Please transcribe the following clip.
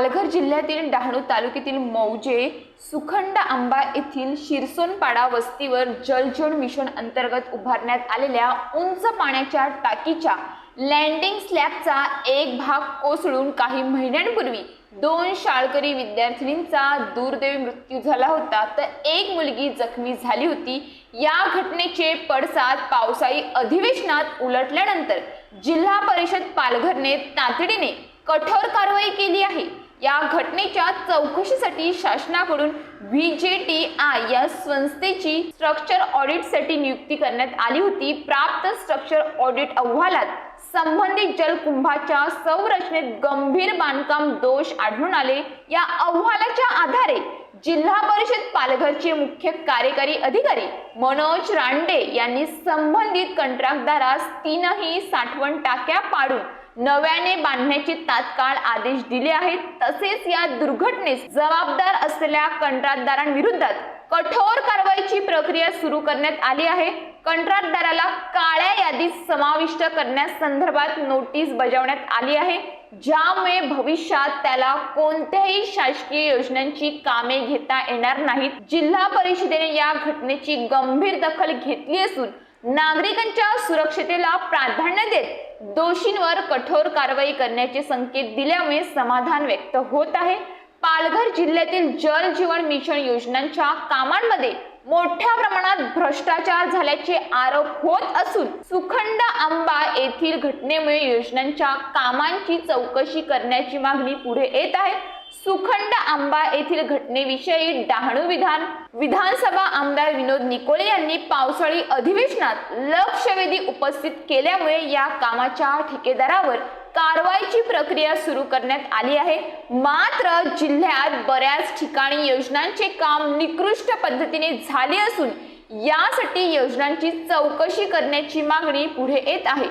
पालघर जिल्ह्यातील डहाणू तालुक्यातील मौजे सुखंड आंबा येथील शिरसोनपाडा वस्तीवर जलजीवन मिशन अंतर्गत उभारण्यात आलेल्या उंच पाण्याच्या टाकीच्या लँडिंग स्लॅबचा एक भाग कोसळून काही महिन्यांपूर्वी 2 शाळकरी विद्यार्थिनींचा दुर्दैवी मृत्यू झाला होता, तर एक मुलगी जखमी झाली होती। या घटनेचे पडसाद पावसाळी अधिवेशनात उलटल्यानंतर जिल्हा परिषद पालघरने तातडीने कठोर कारवाई केली आहे। या घटनेच्या चौकशीसाठी शासनाकडून VJTI या संस्थेची स्ट्रक्चर ऑडिटसाठी नियुक्ती करण्यात आली होती। प्राप्त स्ट्रक्चर ऑडिट अहवालात संबंधित जलकुंभाच्या संरचनेत गंभीर बांधकाम दोष आढळून आले। या अहवालाच्या आधारे जिल्हा परिषद पालघरचे मुख्य कार्यकारी अधिकारी मनोज रांडे यांनी संबंधित कंत्राटदारास 3ही साठवण टाक्या पाडून नव्याने बांधण्याचे तात्काळ आदेश दिले आहेत। तसेच या दुर्घटनेस जबाबदार असलेल्या कंत्राटदारांविरोधात कठोर कारवाईची प्रक्रिया सुरू करण्यात आली आहे। कंत्राटदाराला काळ्या यादीत समाविष्ट करण्यासंदर्भात नोटीस बजावण्यात आली आहे, ज्यामुळे भविष्यात त्याला कोणत्याही शासकीय योजनांची कामे घेता येणार नाहीत। जिल्हा परिषदेने या घटनेची गंभीर दखल घेतली असून नागरिकांच्या सुरक्षतेला प्राधान्य देत दोषींवर कठोर कारवाई करण्याचे संकेत दिल्यामुळे समाधान व्यक्त होत आहे। पालघर जिल्ह्यातील जल जीवन मिशन योजनांच्या कामांमध्ये मोठ्या प्रमाणात भ्रष्टाचार झाल्याचे आरोप होत असून सुखंड आंबा येथील घटनेमुळे योजनांच्या कामांची चौकशी करण्याची मागणी पुढे येत आहे। सुखंड आंबा येथील घटनेविषयी डहाणू विधानसभा आमदार विनोद निकोले यांनी पावसाळी अधिवेशनात लक्षवेधी उपस्थित केल्यामुळे या कामाच्या ठेकेदारावर कारवाईची प्रक्रिया सुरू करण्यात आली आहे। मात्र जिल्ह्यात बऱ्याच ठिकाणी योजनांचे काम निकृष्ट पद्धतीने झाले असून यासाठी योजनांची चौकशी करण्याची मागणी पुढे येत आहे।